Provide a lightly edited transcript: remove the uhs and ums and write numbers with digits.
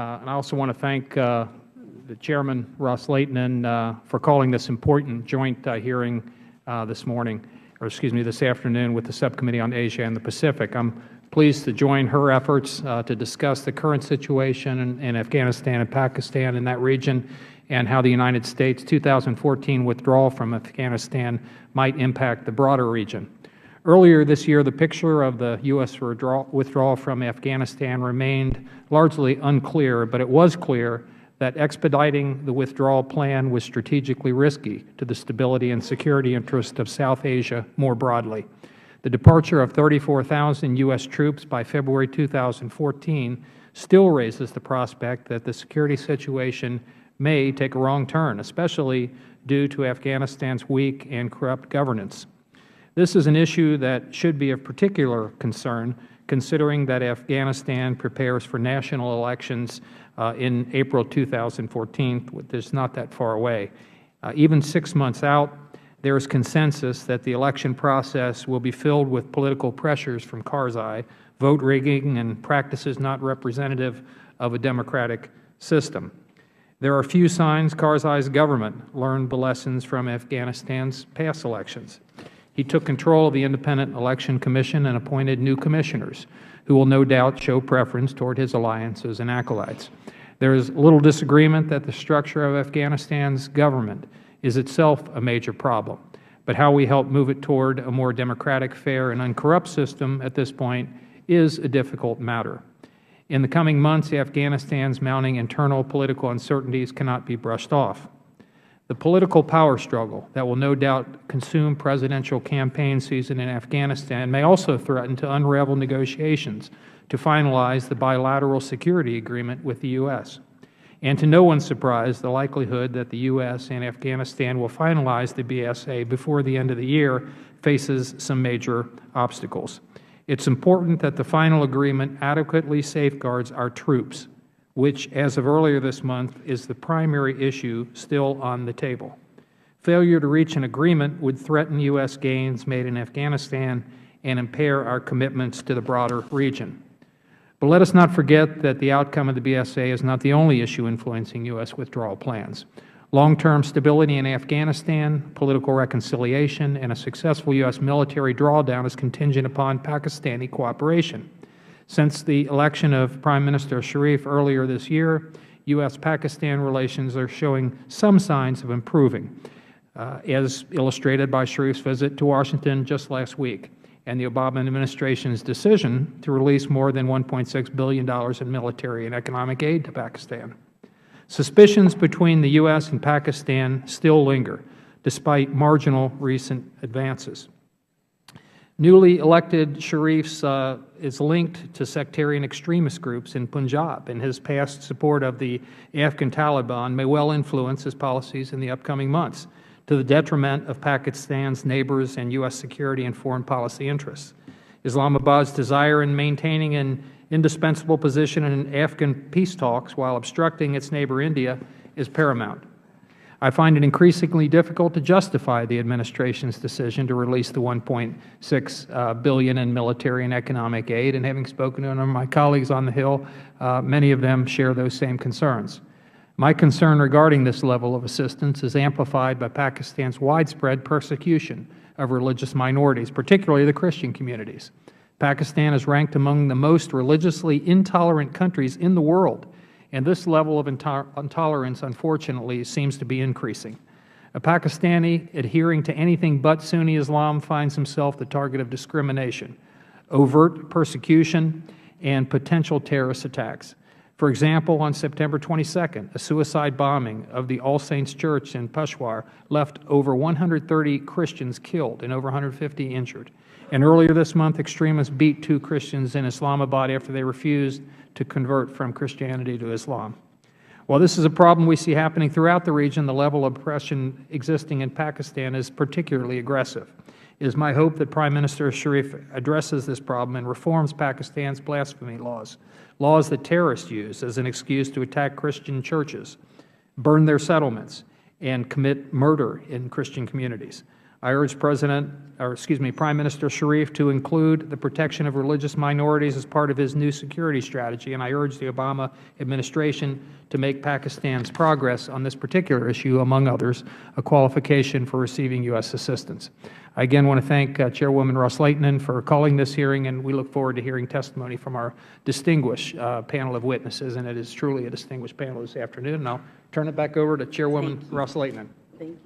And I also want to thank the Chairman, Ross Leighton, for calling this important joint hearing this afternoon with the Subcommittee on Asia and the Pacific. I'm pleased to join her efforts to discuss the current situation in Afghanistan and Pakistan in that region and how the United States' 2014 withdrawal from Afghanistan might impact the broader region. Earlier this year, the picture of the U.S. withdrawal from Afghanistan remained largely unclear, but it was clear that expediting the withdrawal plan was strategically risky to the stability and security interest of South Asia more broadly. The departure of 34,000 U.S. troops by February 2014 still raises the prospect that the security situation may take a wrong turn, especially due to Afghanistan's weak and corrupt governance. This is an issue that should be of particular concern, considering that Afghanistan prepares for national elections in April 2014, which is not that far away. Even 6 months out, there is consensus that the election process will be filled with political pressures from Karzai, vote rigging, and practices not representative of a democratic system. There are few signs Karzai's government learned the lessons from Afghanistan's past elections. He took control of the Independent Election Commission and appointed new commissioners, who will no doubt show preference toward his alliances and acolytes. There is little disagreement that the structure of Afghanistan's government is itself a major problem, but how we help move it toward a more democratic, fair, and uncorrupt system at this point is a difficult matter. In the coming months, Afghanistan's mounting internal political uncertainties cannot be brushed off. The political power struggle that will no doubt consume presidential campaign season in Afghanistan may also threaten to unravel negotiations to finalize the bilateral security agreement with the U.S. And to no one's surprise, the likelihood that the U.S. and Afghanistan will finalize the BSA before the end of the year faces some major obstacles. It's important that the final agreement adequately safeguards our troops, which, as of earlier this month, is the primary issue still on the table. Failure to reach an agreement would threaten U.S. gains made in Afghanistan and impair our commitments to the broader region. But let us not forget that the outcome of the BSA is not the only issue influencing U.S. withdrawal plans. Long-term stability in Afghanistan, political reconciliation, and a successful U.S. military drawdown is contingent upon Pakistani cooperation. Since the election of Prime Minister Sharif earlier this year, U.S.-Pakistan relations are showing some signs of improving, as illustrated by Sharif's visit to Washington just last week and the Obama administration's decision to release more than $1.6 billion in military and economic aid to Pakistan. Suspicions between the U.S. and Pakistan still linger, despite marginal recent advances. Newly elected Sharif is linked to sectarian extremist groups in Punjab, and his past support of the Afghan Taliban may well influence his policies in the upcoming months, to the detriment of Pakistan's neighbors and U.S. security and foreign policy interests. Islamabad's desire in maintaining an indispensable position in Afghan peace talks while obstructing its neighbor India is paramount. I find it increasingly difficult to justify the administration's decision to release the $1.6 billion in military and economic aid, and having spoken to a number of my colleagues on the Hill, many of them share those same concerns. My concern regarding this level of assistance is amplified by Pakistan's widespread persecution of religious minorities, particularly the Christian communities. Pakistan is ranked among the most religiously intolerant countries in the world, and this level of intolerance, unfortunately, seems to be increasing. A Pakistani adhering to anything but Sunni Islam finds himself the target of discrimination, overt persecution, and potential terrorist attacks. For example, on September 22nd, a suicide bombing of the All Saints Church in Peshawar left over 130 Christians killed and over 150 injured. And earlier this month, extremists beat 2 Christians in Islamabad after they refused to convert from Christianity to Islam. While this is a problem we see happening throughout the region, the level of oppression existing in Pakistan is particularly aggressive. It is my hope that Prime Minister Sharif addresses this problem and reforms Pakistan's blasphemy laws, laws that terrorists use as an excuse to attack Christian churches, burn their settlements, and commit murder in Christian communities. I urge Prime Minister Sharif to include the protection of religious minorities as part of his new security strategy, and I urge the Obama administration to make Pakistan's progress on this particular issue, among others, a qualification for receiving U.S. assistance. I again want to thank Chairwoman Ros-Lehtinen for calling this hearing, and we look forward to hearing testimony from our distinguished panel of witnesses, and it is truly a distinguished panel this afternoon. And I'll turn it back over to Chairwoman Ros-Lehtinen. Thank you.